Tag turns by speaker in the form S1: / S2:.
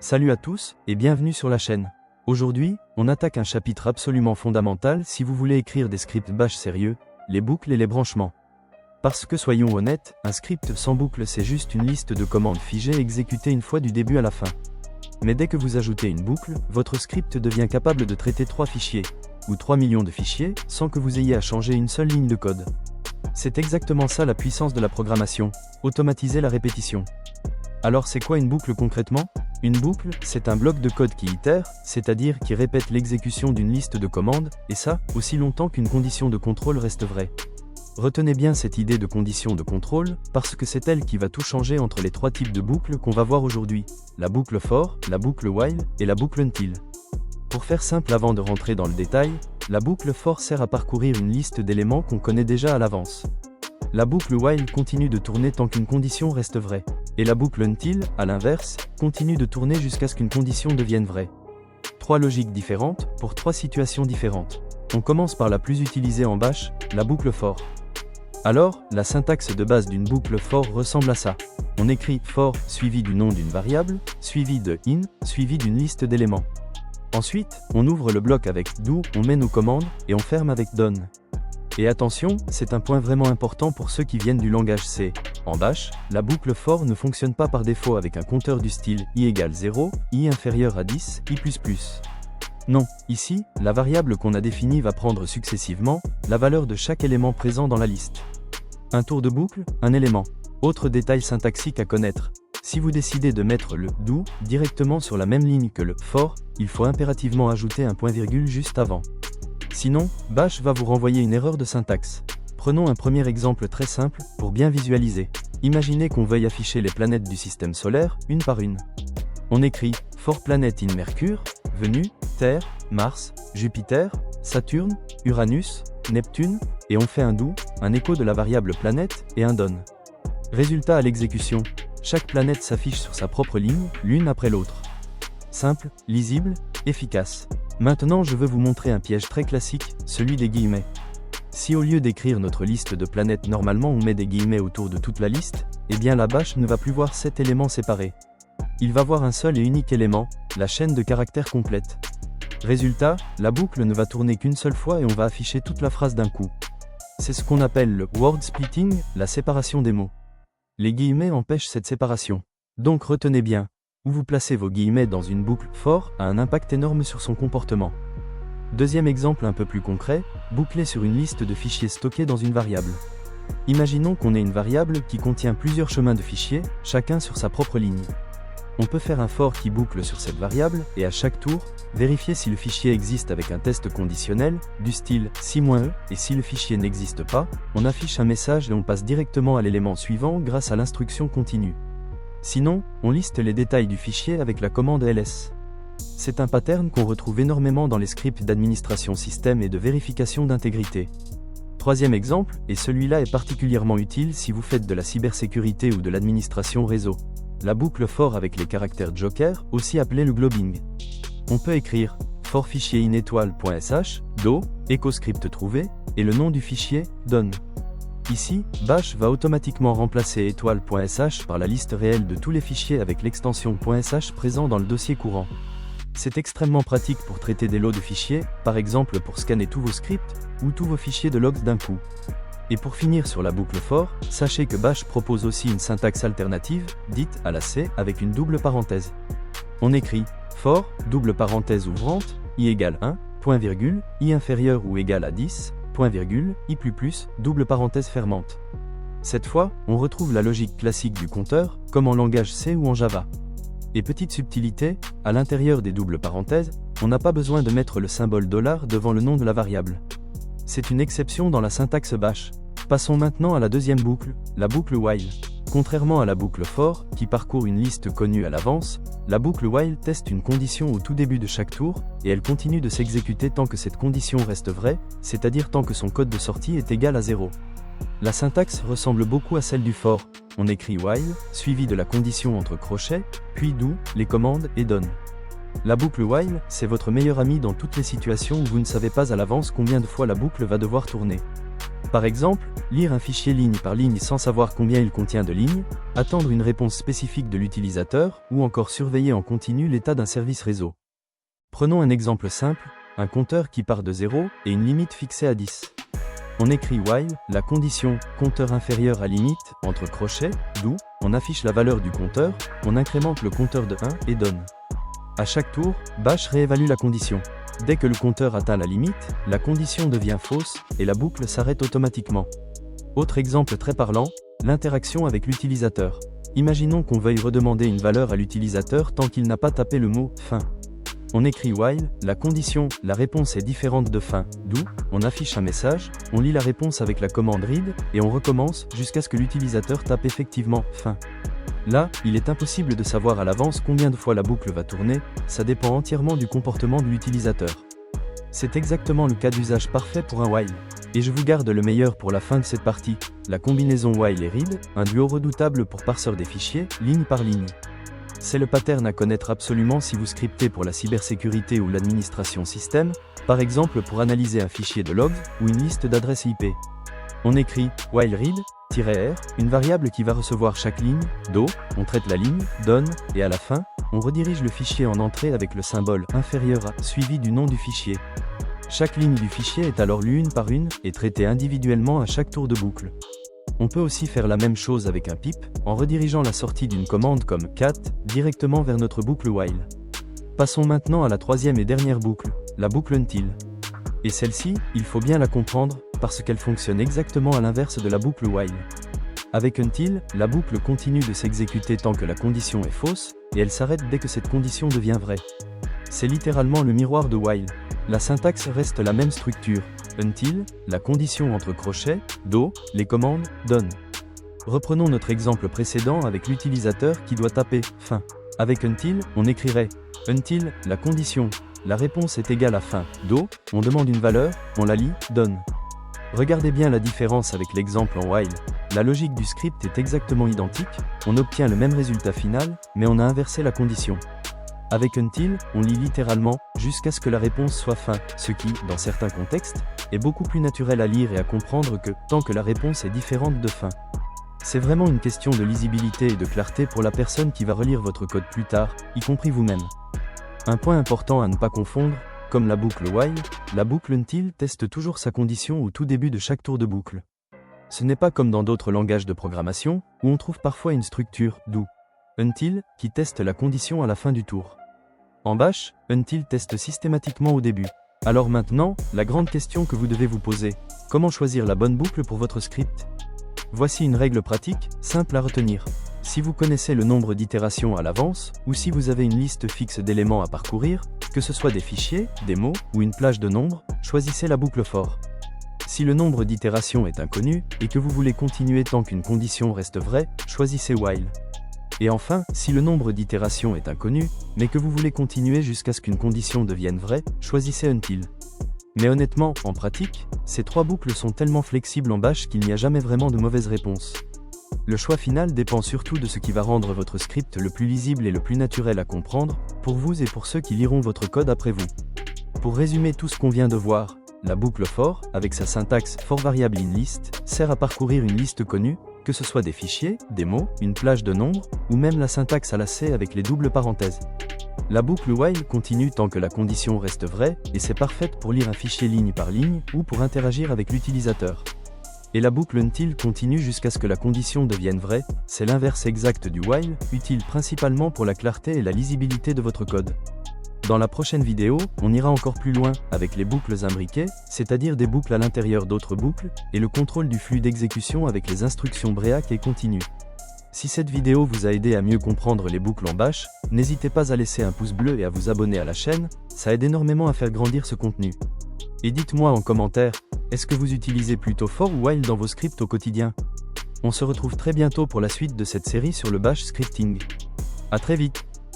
S1: Salut à tous et bienvenue sur la chaîne. Aujourd'hui, on attaque un chapitre absolument fondamental si vous voulez écrire des scripts bash sérieux, les boucles et les branchements. Parce que soyons honnêtes, un script sans boucle c'est juste une liste de commandes figées exécutées une fois du début à la fin. Mais dès que vous ajoutez une boucle, votre script devient capable de traiter 3 fichiers, ou 3 millions de fichiers, sans que vous ayez à changer une seule ligne de code. C'est exactement ça la puissance de la programmation, automatiser la répétition. Alors c'est quoi une boucle concrètement ? Une boucle, c'est un bloc de code qui itère, c'est-à-dire qui répète l'exécution d'une liste de commandes, et ça, aussi longtemps qu'une condition de contrôle reste vraie. Retenez bien cette idée de condition de contrôle, parce que c'est elle qui va tout changer entre les 3 types de boucles qu'on va voir aujourd'hui, la boucle for, la boucle while, et la boucle until. Pour faire simple avant de rentrer dans le détail, la boucle for sert à parcourir une liste d'éléments qu'on connaît déjà à l'avance. La boucle while continue de tourner tant qu'une condition reste vraie. Et la boucle until, à l'inverse, continue de tourner jusqu'à ce qu'une condition devienne vraie. 3 logiques différentes, pour 3 situations différentes. On commence par la plus utilisée en bash, la boucle for. Alors, la syntaxe de base d'une boucle for ressemble à ça. On écrit for suivi du nom d'une variable, suivi de in, suivi d'une liste d'éléments. Ensuite, on ouvre le bloc avec do, on met nos commandes, et on ferme avec done. Et attention, c'est un point vraiment important pour ceux qui viennent du langage C. En bash, la boucle for ne fonctionne pas par défaut avec un compteur du style i égale 0, i inférieur à 10, i++. Non, ici, la variable qu'on a définie va prendre successivement la valeur de chaque élément présent dans la liste. Un tour de boucle, un élément. Autre détail syntaxique à connaître. Si vous décidez de mettre le do directement sur la même ligne que le for, il faut impérativement ajouter un point-virgule juste avant. Sinon, bash va vous renvoyer une erreur de syntaxe. Prenons un premier exemple très simple, pour bien visualiser. Imaginez qu'on veuille afficher les planètes du système solaire, une par une. On écrit for planet in Mercure, Vénus, Terre, Mars, Jupiter, Saturne, Uranus, Neptune, et on fait un do, un écho de la variable planète, et un done. Résultat à l'exécution, chaque planète s'affiche sur sa propre ligne, l'une après l'autre. Simple, lisible, efficace. Maintenant je veux vous montrer un piège très classique, celui des guillemets. Si au lieu d'écrire notre liste de planètes normalement on met des guillemets autour de toute la liste, eh bien la bash ne va plus voir 7 éléments séparés. Il va voir un seul et unique élément, la chaîne de caractères complète. Résultat, la boucle ne va tourner qu'une seule fois et on va afficher toute la phrase d'un coup. C'est ce qu'on appelle le word splitting, la séparation des mots. Les guillemets empêchent cette séparation. Donc retenez bien. Où vous placez vos guillemets dans une boucle for a un impact énorme sur son comportement. Deuxième exemple un peu plus concret, boucler sur une liste de fichiers stockés dans une variable. Imaginons qu'on ait une variable qui contient plusieurs chemins de fichiers, chacun sur sa propre ligne. On peut faire un for qui boucle sur cette variable, et à chaque tour, vérifier si le fichier existe avec un test conditionnel, du style si-e, et si le fichier n'existe pas, on affiche un message et on passe directement à l'élément suivant grâce à l'instruction continue. Sinon, on liste les détails du fichier avec la commande ls. C'est un pattern qu'on retrouve énormément dans les scripts d'administration système et de vérification d'intégrité. Troisième exemple, et celui-là est particulièrement utile si vous faites de la cybersécurité ou de l'administration réseau. La boucle for avec les caractères joker, aussi appelé le globbing. On peut écrire for fichier in-étoile.sh, do, EchoScript trouvé, et le nom du fichier, done. Ici, bash va automatiquement remplacer étoile.sh par la liste réelle de tous les fichiers avec l'extension .sh présent dans le dossier courant. C'est extrêmement pratique pour traiter des lots de fichiers, par exemple pour scanner tous vos scripts, ou tous vos fichiers de logs d'un coup. Et pour finir sur la boucle for, sachez que bash propose aussi une syntaxe alternative, dite à la C, avec une double parenthèse. On écrit for, double parenthèse ouvrante, i égale 1, point virgule, i inférieur ou égal à 10, point virgule, i++, double parenthèse fermante. Cette fois, on retrouve la logique classique du compteur, comme en langage C ou en Java. Et petite subtilité, à l'intérieur des doubles parenthèses, on n'a pas besoin de mettre le symbole $ devant le nom de la variable. C'est une exception dans la syntaxe bash. Passons maintenant à la deuxième boucle, la boucle while. Contrairement à la boucle for, qui parcourt une liste connue à l'avance, la boucle while teste une condition au tout début de chaque tour, et elle continue de s'exécuter tant que cette condition reste vraie, c'est-à-dire tant que son code de sortie est égal à 0. La syntaxe ressemble beaucoup à celle du for. On écrit while, suivi de la condition entre crochets, puis do, les commandes, et done. La boucle while, c'est votre meilleur ami dans toutes les situations où vous ne savez pas à l'avance combien de fois la boucle va devoir tourner. Par exemple, lire un fichier ligne par ligne sans savoir combien il contient de lignes, attendre une réponse spécifique de l'utilisateur, ou encore surveiller en continu l'état d'un service réseau. Prenons un exemple simple, un compteur qui part de 0 et une limite fixée à 10. On écrit while, la condition compteur inférieur à limite, entre crochets, do, on affiche la valeur du compteur, on incrémente le compteur de 1 et donne. À chaque tour, bash réévalue la condition. Dès que le compteur atteint la limite, la condition devient fausse et la boucle s'arrête automatiquement. Autre exemple très parlant, l'interaction avec l'utilisateur. Imaginons qu'on veuille redemander une valeur à l'utilisateur tant qu'il n'a pas tapé le mot « fin ». On écrit while, la condition, la réponse est différente de fin, do, on affiche un message, on lit la réponse avec la commande read, et on recommence jusqu'à ce que l'utilisateur tape effectivement fin. Là, il est impossible de savoir à l'avance combien de fois la boucle va tourner, ça dépend entièrement du comportement de l'utilisateur. C'est exactement le cas d'usage parfait pour un while. Et je vous garde le meilleur pour la fin de cette partie, la combinaison while et read, un duo redoutable pour parseur des fichiers, ligne par ligne. C'est le pattern à connaître absolument si vous scriptez pour la cybersécurité ou l'administration système, par exemple pour analyser un fichier de logs ou une liste d'adresses IP. On écrit while read-r, une variable qui va recevoir chaque ligne, do, on traite la ligne, donne, et à la fin, on redirige le fichier en entrée avec le symbole inférieur à, suivi du nom du fichier. Chaque ligne du fichier est alors lue une par une, et traitée individuellement à chaque tour de boucle. On peut aussi faire la même chose avec un pip, en redirigeant la sortie d'une commande comme cat, directement vers notre boucle while. Passons maintenant à la troisième et dernière boucle, la boucle until. Et celle-ci, il faut bien la comprendre, parce qu'elle fonctionne exactement à l'inverse de la boucle while. Avec until, la boucle continue de s'exécuter tant que la condition est fausse, et elle s'arrête dès que cette condition devient vraie. C'est littéralement le miroir de while. La syntaxe reste la même structure. Until, la condition entre crochets, do, les commandes, donne. Reprenons notre exemple précédent avec l'utilisateur qui doit taper fin. Avec until, on écrirait until, la condition, la réponse est égale à fin, do, on demande une valeur, on la lit, donne. Regardez bien la différence avec l'exemple en while. La logique du script est exactement identique, on obtient le même résultat final, mais on a inversé la condition. Avec until, on lit littéralement, jusqu'à ce que la réponse soit fin, ce qui, dans certains contextes, est beaucoup plus naturel à lire et à comprendre que, tant que la réponse est différente de fin. C'est vraiment une question de lisibilité et de clarté pour la personne qui va relire votre code plus tard, y compris vous-même. Un point important à ne pas confondre, comme la boucle while, la boucle until teste toujours sa condition au tout début de chaque tour de boucle. Ce n'est pas comme dans d'autres langages de programmation, où on trouve parfois une structure do. Until, qui teste la condition à la fin du tour. En bash, until teste systématiquement au début. Alors maintenant, la grande question que vous devez vous poser, comment choisir la bonne boucle pour votre script? Voici une règle pratique, simple à retenir. Si vous connaissez le nombre d'itérations à l'avance, ou si vous avez une liste fixe d'éléments à parcourir, que ce soit des fichiers, des mots, ou une plage de nombres, choisissez la boucle for. Si le nombre d'itérations est inconnu, et que vous voulez continuer tant qu'une condition reste vraie, choisissez while. Et enfin, si le nombre d'itérations est inconnu, mais que vous voulez continuer jusqu'à ce qu'une condition devienne vraie, choisissez until. Mais honnêtement, en pratique, ces trois boucles sont tellement flexibles en bash qu'il n'y a jamais vraiment de mauvaise réponse. Le choix final dépend surtout de ce qui va rendre votre script le plus lisible et le plus naturel à comprendre, pour vous et pour ceux qui liront votre code après vous. Pour résumer tout ce qu'on vient de voir, la boucle for, avec sa syntaxe for variable in list, sert à parcourir une liste connue, que ce soit des fichiers, des mots, une plage de nombres, ou même la syntaxe à la C avec les doubles parenthèses. La boucle while continue tant que la condition reste vraie, et c'est parfaite pour lire un fichier ligne par ligne, ou pour interagir avec l'utilisateur. Et la boucle until continue jusqu'à ce que la condition devienne vraie, c'est l'inverse exact du while, utile principalement pour la clarté et la lisibilité de votre code. Dans la prochaine vidéo, on ira encore plus loin, avec les boucles imbriquées, c'est-à-dire des boucles à l'intérieur d'autres boucles, et le contrôle du flux d'exécution avec les instructions break et continue. Si cette vidéo vous a aidé à mieux comprendre les boucles en bash, n'hésitez pas à laisser un pouce bleu et à vous abonner à la chaîne, ça aide énormément à faire grandir ce contenu. Et dites-moi en commentaire, est-ce que vous utilisez plutôt for ou while dans vos scripts au quotidien? On se retrouve très bientôt pour la suite de cette série sur le bash scripting. À très vite.